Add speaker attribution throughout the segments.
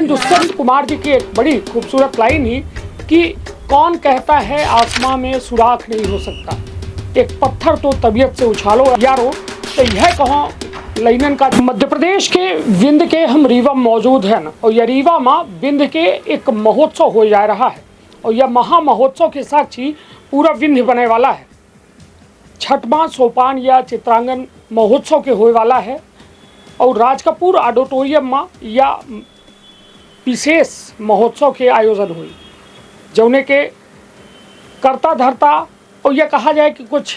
Speaker 1: दुष्यंत कुमार जी की एक बड़ी खूबसूरत लाइन ही कि कौन कहता है आसमां में सुराख नहीं हो सकता, एक पत्थर तो तबीयत से उछालो यारो। तो यह कहो लाइनन का मध्य प्रदेश के विंध्य के हम रीवा मौजूद हैं ना, और यह रीवा माँ विंध्य के एक महोत्सव हो जा रहा है और यह महा महोत्सव के साक्षी पूरा विंध्य बने वाला है। छठवां सोपान या चित्रांगन महोत्सव के होने वाला है और राजकपूर ऑडिटोरियम में या विशेष महोत्सव के आयोजन हुई जौने के करता धरता और यह कहा जाए कि कुछ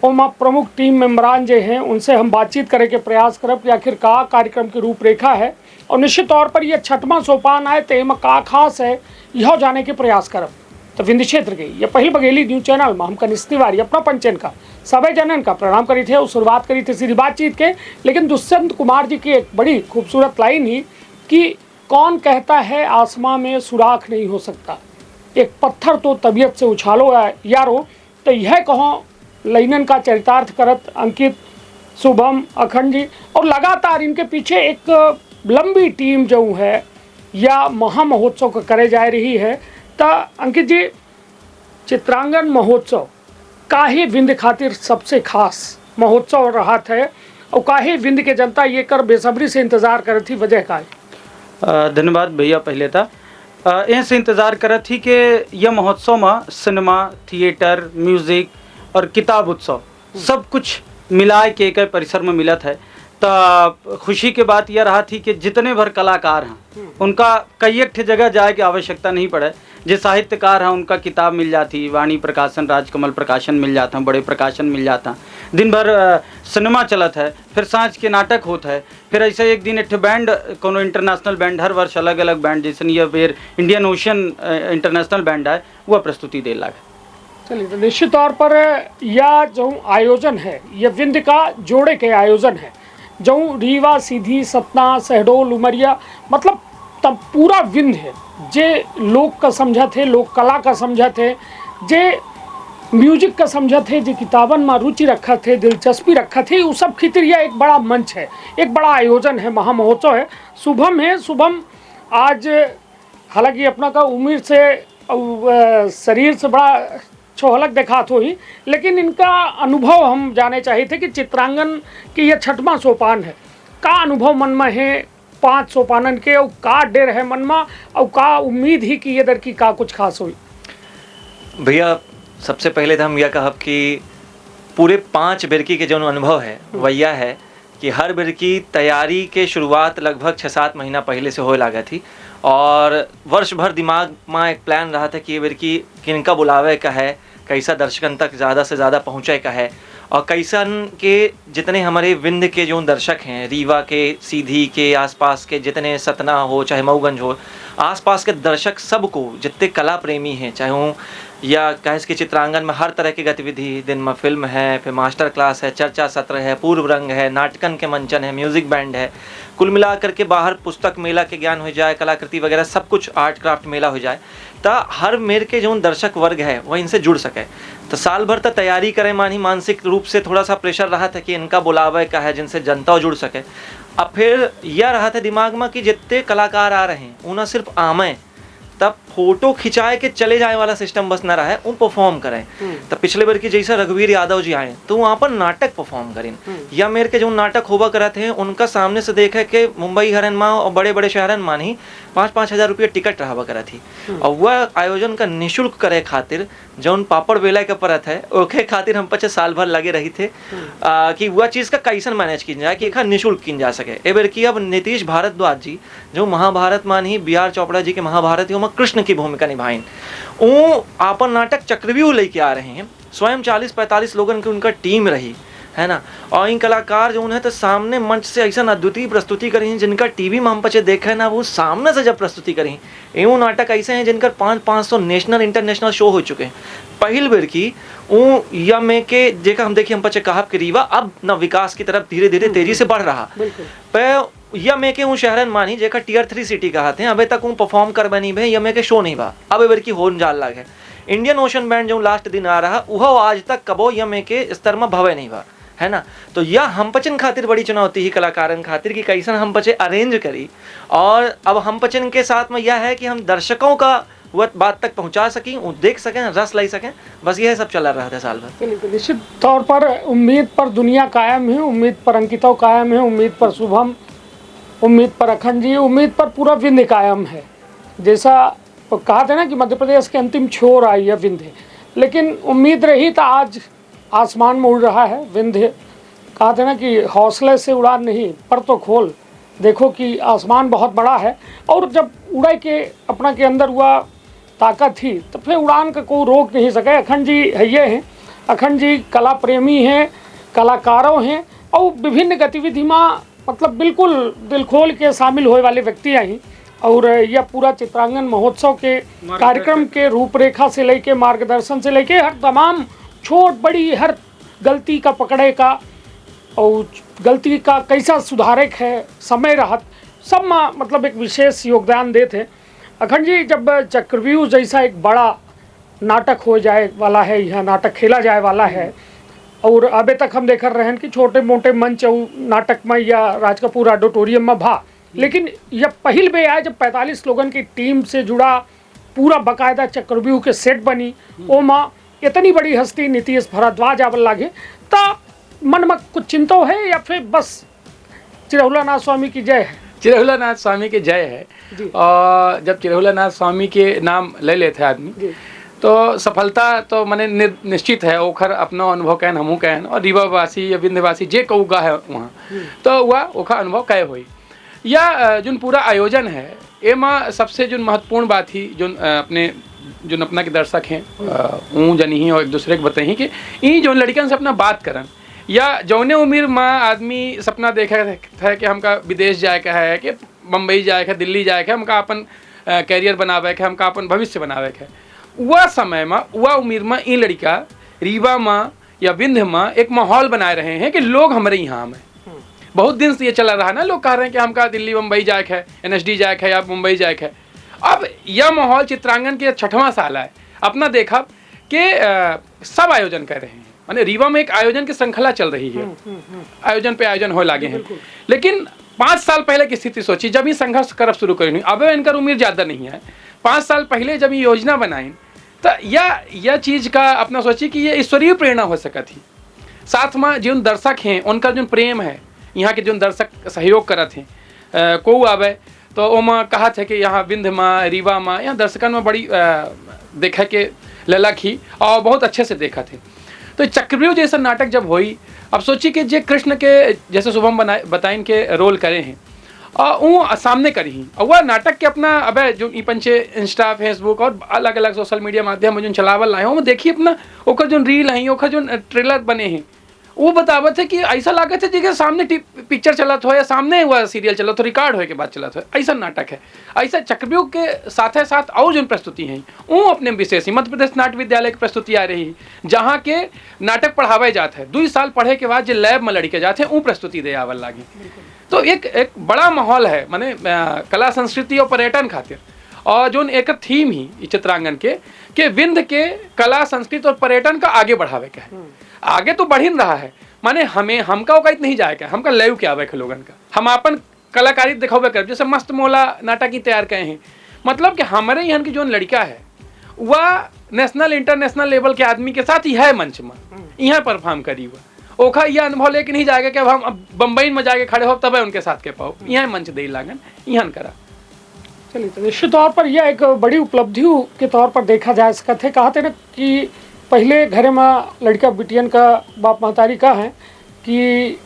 Speaker 1: ओमा प्रमुख टीम मेम्बरान जो हैं उनसे हम बातचीत करे के प्रयास करब कि आखिर का कार्यक्रम की रूपरेखा है और निश्चित तौर पर यह छठवां सोपान आए तो एम का खास है यह जाने के प्रयास करब। तो विंध्य क्षेत्र के ये पहल बघेली न्यूज चैनल में हम कनिष्ठ तिवारी अपना पंचन का सभी जनन का प्रणाम करी थे और शुरुआत करी थी सीधी बातचीत के। लेकिन दुष्यंत कुमार जी की एक बड़ी खूबसूरत लाइन ही कि कौन कहता है आसमां में सुराख नहीं हो सकता, एक पत्थर तो तबीयत से उछालो यारो। तो यह कहो लाइनन का चरितार्थ करत अंकित, शुभम, अखंड जी और लगातार इनके पीछे एक लंबी टीम जो है या महा महोत्सव का करे जा रही है। तो अंकित जी, चित्रांगन महोत्सव काहे विंध्य खातिर सबसे खास महोत्सव रहा है और काहे विंध्य के जनता ये कर बेसब्री से इंतजार कर थी, वजह का है?
Speaker 2: धन्यवाद भैया। पहले था ऐसे इंतज़ार करत थी कि यह महोत्सव में सिनेमा, थिएटर, म्यूज़िक और किताब उत्सव सब कुछ मिलाए के एक परिसर में मिलत है। तो खुशी की बात यह रहा थी कि जितने भर कलाकार हैं उनका कई एक जगह जाए की आवश्यकता नहीं पड़े। जो साहित्यकार हैं उनका किताब मिल जाती, वाणी प्रकाशन, राजकमल प्रकाशन मिल जाता, बड़े प्रकाशन मिल जाता। दिन भर सिनेमा चलत है, फिर सांझ के नाटक होता है, फिर ऐसे एक दिन एक बैंड कोनो इंटरनेशनल बैंड हर वर्ष अलग अलग बैंड जैसे ये फिर इंडियन ओशन इंटरनेशनल बैंड है वह प्रस्तुति दे लगे।
Speaker 1: चलिए, तो निश्चित तौर पर यह जो आयोजन है यह विंध्य का जोड़े के आयोजन है जो रीवा, सीधी, सतना, शहडोल, उमरिया मतलब तब पूरा विंध्य है जे लोक का समझा थे, लोक कला का समझा थे, जे म्यूजिक का समझा थे, जो किताबन में रुचि रखा थे, दिलचस्पी रखा थे, वो सब खातिर यह एक बड़ा मंच है, एक बड़ा आयोजन है, महा महोत्सव है। शुभम है, शुभम आज हालांकि अपना का उम्र से शरीर से बड़ा छोहलक देखा तो ही, लेकिन इनका अनुभव हम जाने चाहिए थे कि चित्रांगन की यह छठवां सोपान है, का अनुभव मन में है 5 सोपानन के और का डेर है मन में और का उम्मीद ही कि ये दर की का कुछ खास हुई?
Speaker 3: भैया सबसे पहले तो हम यह कहब कि पूरे 5 बेरकी के जो अनुभव है वह है कि हर बेर की तैयारी के शुरुआत लगभग 6-7 महीना पहले से हो लगा थी और वर्ष भर दिमाग में एक प्लान रहा था कि ये बेर की किनका बुलावे का है, कैसा दर्शकन तक ज़्यादा से ज़्यादा पहुँचे का है और कैसन के जितने हमारे विंध्य के जो दर्शक हैं, रीवा के, सीधी के आसपास के जितने, सतना हो चाहे मऊगंज हो, आसपास के दर्शक सबको जितने कला प्रेमी हैं, चाहे वो या कहें कि चित्रांगन में हर तरह की गतिविधि, दिन में फिल्म है, फिर मास्टर क्लास है, चर्चा सत्र है, पूर्व रंग है, नाटकन के मंचन है, म्यूज़िक बैंड है, कुल मिलाकर के बाहर पुस्तक मेला के ज्ञान हो जाए, कलाकृति वगैरह सब कुछ आर्ट क्राफ्ट मेला हो जाए, तो हर मेर के जो दर्शक वर्ग है वह इनसे जुड़ सके। तो साल भर तक तैयारी करें मानी मानसिक रूप से थोड़ा सा प्रेशर रहा था कि इनका बुलावे का है जिनसे जनता जुड़ सके। अब फिर यह रहा था दिमाग में कि जितने कलाकार आ रहे हैं उन्हें सिर्फ आमें तब फोटो खिंचाए के चले जाए वाला सिस्टम बस ना रहा, वो परफॉर्म करें। तो पिछले बार की जैसा रघुवीर यादव जी आए तो वहाँ पर नाटक परफॉर्म करें या मेरे के जो नाटक होगा कराते हैं उनका सामने से देखे कि मुंबई हरन माँ और बड़े बड़े शहरन माँ ही 5-5 हज़ार रुपये टिकट रहा करा थी और वह आयोजन का निःशुल्क करे खातिर जौन पापड़ बेला के परत है ओके खातिर हम 5 साल भर लगे रही थे कि वह चीज़ का कैसन मैनेज की जाए कि एक निःशुल्क की जा सके। ए बेर की अब नीतीश भारद्वाज जी जो महाभारत मान ही बी आर चोपड़ा जी के महाभारत में कृष्ण की भूमिका निभाइन, वो आपन नाटक चक्रव्यूह लेके आ रहे हैं, स्वयं 40-45 लोगों की उनका टीम रही है ना। और इन कलाकार जो उन्हें तो सामने मंच से ऐसा अद्वितीय प्रस्तुति करी जिनका टीवी में हम पचे देखे ना, वो सामने से जब प्रस्तुति करी एवं नाटक ऐसे हैं जिनका 500 नेशनल इंटरनेशनल शो हो चुके हैं। पहल बेर की वो या में के जेका हम देखिए हम पचे कहा कि रीवा अब न विकास की तरफ धीरे धीरे तेजी से बढ़ रहा पर या में के शहरन मानी जेका टियर 3 सिटी कहते हैं अबे तक वो परफॉर्म कर बनी भे या में के शो नहीं बा अब बेर की होन जाल लाग है। इंडियन ओशन बैंड जो लास्ट दिन आ रहा वह आज तक कबो या में के स्तर में भवे नहीं बा है ना। तो यह हमपचन खातिर बड़ी चुनौती ही कलाकारन खातिर कि कैसन हमपचे अरेंज करी, और अब हमपचन के साथ में यह है कि हम दर्शकों का वह बात तक पहुंचा सकें, देख सकें, रस ले सकें, बस यह सब चला रहा था साल भर।
Speaker 1: चलिए, तो निश्चित तौर पर उम्मीद पर दुनिया कायम है, उम्मीद पर अंकिता कायम है, उम्मीद पर शुभम, उम्मीद पर अखंड जी, उम्मीद पर पूरा विंध्य कायम है। जैसा कहा था ना कि मध्य प्रदेश के अंतिम छोर आई है विंध्य, लेकिन उम्मीद रही तो आज आसमान में उड़ रहा है विंध्य। कहा था ना कि हौसले से उड़ान नहीं पर तो खोल, देखो कि आसमान बहुत बड़ा है, और जब उड़े के अपना के अंदर हुआ ताकत थी तो फिर उड़ान का कोई रोक नहीं सके। अखंड जी है ये हैं, अखंड जी कला प्रेमी हैं, कलाकारों हैं, और विभिन्न गतिविधि में मतलब बिल्कुल दिल खोल के शामिल होने वाले व्यक्ति हैं। और यह पूरा चित्रांगन महोत्सव के कार्यक्रम के रूपरेखा से लेके, मार्गदर्शन से लेके, हर तमाम छोट बड़ी हर गलती का पकड़े का और गलती का कैसा सुधारक है, समय राहत सब में मतलब एक विशेष योगदान देते। अखंड जी, जब चक्रव्यूह जैसा एक बड़ा नाटक हो जाए वाला है, यह नाटक खेला जाए वाला है, और अभी तक हम देख रहे हैं कि छोटे मोटे मंच नाटक में या राज कपूर ऑडिटोरियम में भा, लेकिन यह पहल बे आए जब 45 लोगों की टीम से जुड़ा पूरा बाकायदा चक्रव्यूह के सेट बनी, ओ माँ इतनी बड़ी हस्ती नीतीश भारद्वाज आवल लागे, ता मन में कुछ चिंता है या फिर बस चिरहुला नाथ स्वामी की जय है?
Speaker 4: चिरहुला नाथ स्वामी की जय है। और जब चिरहुला नाथ स्वामी के नाम ले लेते आदमी तो सफलता तो मने निश्चित है। ओखर अपना अनुभव कहन हमू कहन, और रीवावासी या विंध्यवासी जे कौगा है वहाँ तो वह ओखा अनुभव कहे हुई। या जो पूरा आयोजन है एमा सबसे जो महत्वपूर्ण बात ही जो अपने जो अपना के दर्शक हैं ऊँ जनी ही और एक दूसरे को बताई कि ई जो लड़कियों से अपना बात करन, या जौने उम्र में आदमी सपना देखा था कि हमका विदेश जाए का है, कि बम्बई जाए का, दिल्ली जाए का, हमका अपन कैरियर बनावे का, हमका अपन भविष्य बनावे का, वह समय में वह उम्र में इन लड़का रीवा में या विंध्य में एक माहौल बनाए रहे हैं कि लोग हमारे यहाँ में बहुत दिन से ये चला रहा ना, लोग कह रहे हैं कि हमका दिल्ली मुंबई जाए है, NSD जाए है या मुंबई जाए है। अब यह माहौल चित्रांगन के 6वां साल है अपना देखा कि सब आयोजन कर रहे हैं, माने रीवा में एक आयोजन की श्रृंखला चल रही है, आयोजन पे आयोजन हो लागे हैं। लेकिन 5 साल पहले की स्थिति सोची जब ये संघर्ष करब शुरू करी, अब इनका उम्र ज़्यादा नहीं है, 5 साल पहले जब ये योजना बनाई तो यह चीज़ का अपना सोची कि ये ईश्वरीय प्रेरणा हो सका थी। साथ में जो दर्शक हैं उनका जो प्रेम है, यहाँ के जो दर्शक सहयोग करत हैं को आवे तो ओमा कहा थे कि यहाँ विंध्य में, रीवा में, यहाँ दर्शकन में बड़ी देखा के ललक ही और बहुत अच्छे से देखा थे। तो चक्रव्यूह जैसा नाटक जब हुई, अब सोची कि जे कृष्ण के जैसे शुभम बताइन के रोल करे हैं और वो सामने करी, और वह नाटक के अपना अब जो पंचे इंस्टा फेसबुक और अलग अलग सोशल मीडिया माध्यम में जो चलावल लाए हैं, देखिए अपना ओकर जो रील हैं, ओकर जो ट्रेलर बने हैं, वो बतावत है कि ऐसा लागत है जगह सामने पिक्चर चलत हो या सामने हुआ सीरियल चलत हो, रिकॉर्ड होए के बाद चलत हो, ऐसा नाटक है। ऐसा चक्रव्यूह के साथ साथ और जो प्रस्तुति हैं वो अपने विशेष मध्य प्रदेश नाट्य विद्यालय की प्रस्तुति आ रही, जहाँ के नाटक पढ़ावे जाते हैं, 2 साल पढ़े के बाद जो लैब में लड़के जाते हैं वो प्रस्तुति दे आवल लागे। तो एक बड़ा माहौल है माने कला संस्कृति और पर्यटन खातिर, और जो एक थीम ही चित्रांगन के विंध्य के कला संस्कृति और पर्यटन का आगे बढ़ावे का है। आगे तो बढ़ ही रहा है, माने हमका ओकाइत नहीं जाएगा, हमका लेव के आवे के लोगन का, हम अपन कलाकारी दिखावे कर, जैसे मस्त मोला नाटक ही तैयार कहे हैं, मतलब कि हमारे यहाँ की जो लड़का है वह नेशनल इंटरनेशनल लेवल के आदमी के साथ यह मंच में यहाँ परफॉर्म करी हुआ, ओखा यह अनुभव लेके नहीं जाएगा कि अब हम बम्बई में जाके खड़े हो तब उनके साथ के पाओ, यहाँ मंच दे लागन यहाँ करा।
Speaker 1: चलिए, तो निश्चित तौर पर यह एक बड़ी उपलब्धि के तौर पर देखा जा सकते हैं। कहते ना कि पहले घरे में लड़का बिटियन का बाप महतारी का है कि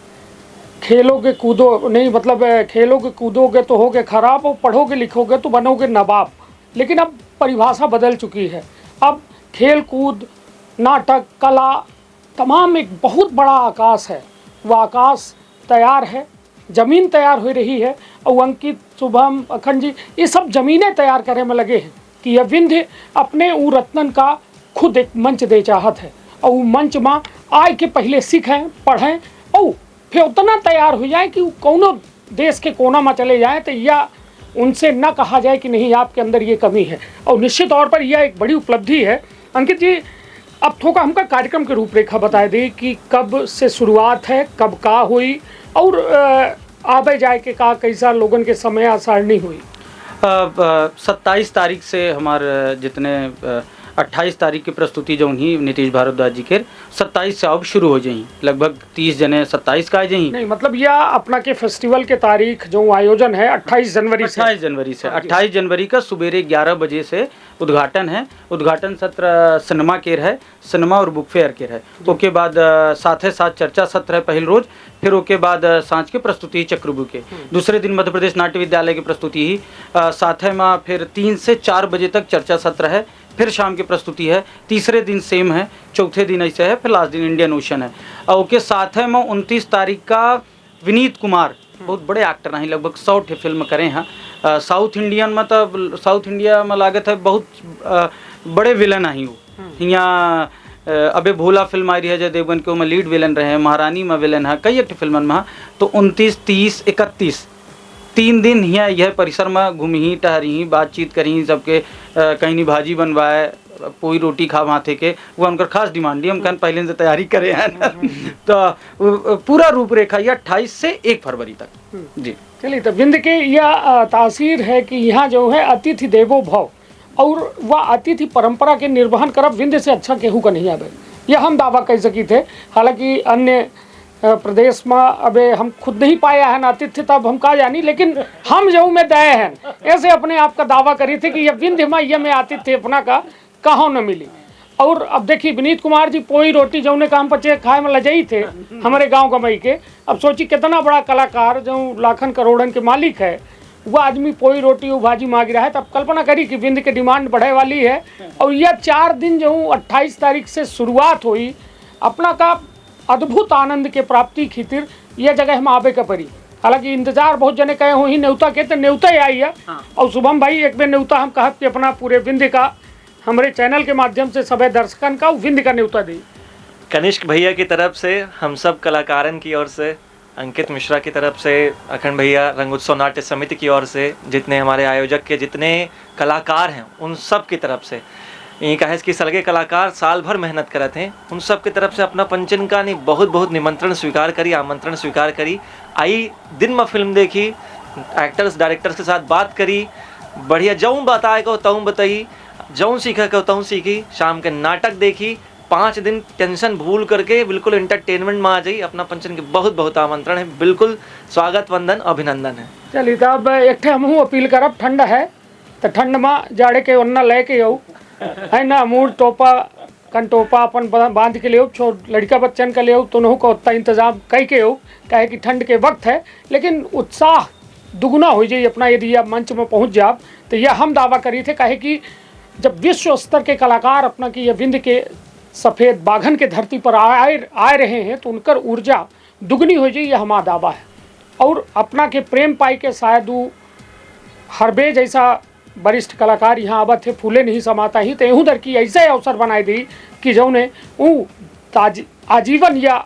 Speaker 1: खेलोगे कूदो नहीं, मतलब खेलोगे कूदोगे तो होगे खराब, और पढ़ोगे लिखोगे तो बनोगे नवाब। लेकिन अब परिभाषा बदल चुकी है, अब खेल कूद, नाटक, कला तमाम एक बहुत बड़ा आकाश है, वह आकाश तैयार है, ज़मीन तैयार हो रही है, और अंकित, शुभम, अखंड जी ये सब ज़मीनें तैयार करने में लगे हैं कि यह विंध्य अपने ऊ रत्नन का खुद एक मंच दे चाहत है, और वो मंच में आए के पहले सीखें, पढ़ें, और फिर उतना तैयार हो जाए कि कौनो देश के कोना में चले जाएं तो या उनसे न कहा जाए कि नहीं आपके अंदर ये कमी है। और निश्चित तौर पर यह एक बड़ी उपलब्धि है। अंकित जी, अब थोड़ा हमका कार्यक्रम के रूपरेखा बता दी कि कब से शुरुआत है, कब का हुई और आबे जाए के का कैसा लोगन के समय सारणी हुई।
Speaker 2: 27 तारीख से हमारे जितने 28 तारीख की प्रस्तुति जो ही नीतीश भारद्वाज जी के 27 से अब शुरू हो जाई, लगभग 30 जने 27 का आ जाई।
Speaker 1: नहीं मतलब यह अपना के फेस्टिवल के तारीख जो आयोजन है 28 जनवरी से
Speaker 2: 28 जनवरी का सुबेरे 11 बजे से उद्घाटन है। उद्घाटन सत्र सिनेमा केर है, सिनेमा और बुक फेयर केर है। ओके बाद साथ साथ चर्चा सत्र है पहले रोज, फिर ओके बाद सांझ के प्रस्तुति चक्रबू के दूसरे दिन मध्य प्रदेश नाट्य विद्यालय की प्रस्तुति ही साथ में, फिर 3 से 4 बजे तक चर्चा सत्र है, फिर शाम की प्रस्तुति है, तीसरे दिन सेम है, चौथे दिन ऐसे है, फिर लास्ट दिन इंडियन ओशन है। और ओके साथ में 29 तारीख का विनीत कुमार बहुत बड़े एक्टर हैं, लगभग 100 फिल्म करे हैं। साउथ इंडियन में तो साउथ इंडिया में लागत है बहुत बड़े विलन हैं वो। यहाँ अबे भोला फिल्म आई रही है जय देवगन के, में लीड विलन रहे हैं, महारानी में विलन है, कई एक फिल्मन में। तो 29, 30, 31 3 दिन यहाँ यह परिसर में घूमी टहरी बातचीत करी, सबके कहीं नहीं भाजी बनवाए, पोई रोटी खा माथे के, वो उनका खास डिमांड है। हम कहीं पहले से तैयारी करे हैं तो पूरा रूपरेखा यह 28 से 1 फरवरी तक जी।
Speaker 1: चलिए तो विंध्य के यह तासीर है कि यहाँ जो है अतिथि देवो भव और वह अतिथि परंपरा के निर्वहन करब विंध्य से अच्छा केहू का नहीं आवे, यह हम दावा कर सकी थे। हालांकि अन्य प्रदेश में अबे हम खुद नहीं पाया है ना आतिथ्य, तब हम का जानी, लेकिन हम जो में दए हैं ऐसे अपने आप का दावा करी थी कि यह विंध्य में यह में आतिथ्य अपना का कहाँ न मिली। और अब देखिए विनीत कुमार जी पोई रोटी जो ने काम पचे खाए में लजाई थे हमारे गांव गमई के। अब सोची कितना बड़ा कलाकार जो लाखन करोड़न के मालिक है, वह आदमी पोई रोटी वो भाजी मांग रहा है, तब कल्पना करी कि विंध्य की डिमांड बढ़े वाली है। और यह 4 दिन जो 28 तारीख से शुरुआत हुई, अपना का अद्भुत आनंद के प्राप्ति खातिर यह जगह हम आबे का पड़ी। हालांकि इंतजार बहुत जने कहे हो ही न्योता के, तो न्योता ही आई है। और शुभम भाई एक बार न्योता हम कहब कि अपना पूरे विंध्य का हमारे चैनल के माध्यम से सभी दर्शकन का विंध्य का न्योता दी।
Speaker 3: कनिष्क भैया की तरफ से, हम सब कलाकारन की ओर से, अंकित मिश्रा की तरफ से, अखंड भैया रंगोत्सव नाट्य समिति की ओर से, जितने हमारे आयोजक के जितने कलाकार हैं उन सब की तरफ से, यही कहे कि सलगे कलाकार साल भर मेहनत करते हैं, उन सब की तरफ से अपना पंचन का नहीं बहुत बहुत निमंत्रण स्वीकार करी, आमंत्रण स्वीकार करी, आई दिन में फिल्म देखी, एक्टर्स डायरेक्टर्स के साथ बात करी, बढ़िया जऊँ बताए को तऊँ बताई, जऊँ सीखा को तऊँ सीखी, शाम के नाटक देखी, 5 दिन टेंशन भूल करके बिल्कुल एंटरटेनमेंट में आ जाई। अपना पंचन के बहुत बहुत आमंत्रण है, बिल्कुल स्वागत वंदन अभिनंदन है।
Speaker 1: चलिए तो अब एक हमहूँ अपील करब, ठंड है तो ठंड में जाड़े के ओन्ना लेके आओ है ना, मूड टोपा कन टोपा अपन बांध के ले छोट लड़का बच्चन का ले तुनहू को उतना इंतजाम कई के हो, कहे कि ठंड के वक्त है, लेकिन उत्साह दुगुना हो जाए अपना यदि आप मंच में पहुंच जाए। तो यह हम दावा करी थे, कहे कि जब विश्व स्तर के कलाकार अपना की यह विंध्य के सफ़ेद बाघन के धरती पर आए रहे हैं तो उनकर ऊर्जा दुगनी हो जाए, यह हमारा दावा है। और अपना के प्रेम पाई के शायद वो हरबे जैसा वरिष्ठ कलाकार यहाँ आवत थे, फूले नहीं समाता ही, तो एहू दर की ऐसे अवसर बनाई दी कि जो ने आजीवन या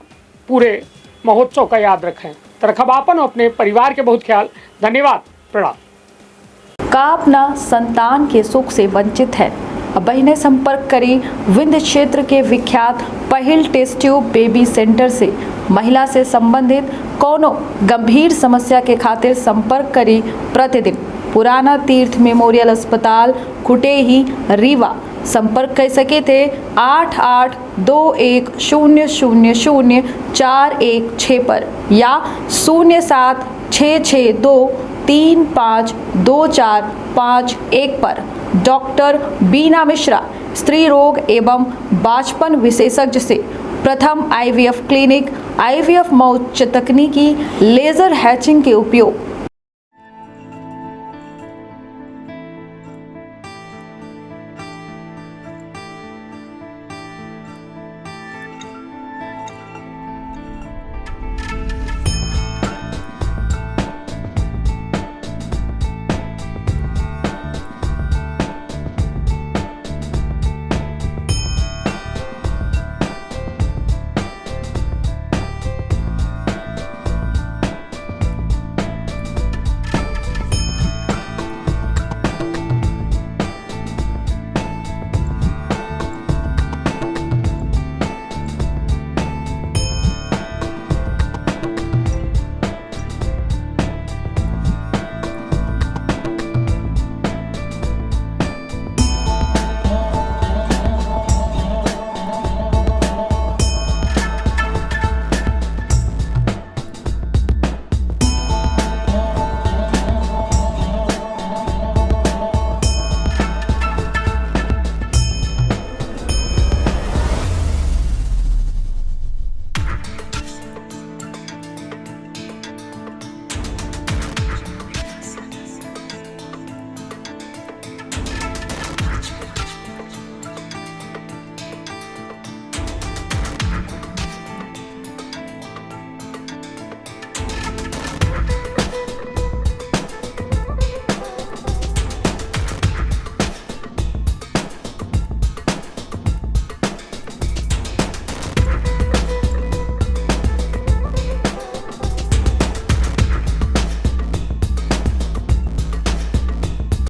Speaker 1: पूरे महोत्सव का याद रखें। तो रखब आपन अपने परिवार के बहुत ख्याल। धन्यवाद, प्रणाम।
Speaker 5: का अपना संतान के सुख से वंचित है, अब बहिने संपर्क करी विंध्य क्षेत्र के विख्यात पहिल टेस्ट ट्यूब बेबी सेंटर से। महिला से संबंधित कोनो गंभीर समस्या के खातिर संपर्क करी प्रतिदिन पुराना तीर्थ मेमोरियल अस्पताल कुटेही रीवा। संपर्क कर सके थे 8821000416 पर या 0766235245 पर। डॉक्टर बीना मिश्रा स्त्री रोग एवं बांझपन विशेषज्ञ से प्रथम IVF क्लिनिक, IVF मौच तकनीकी, लेजर हैचिंग के उपयोग,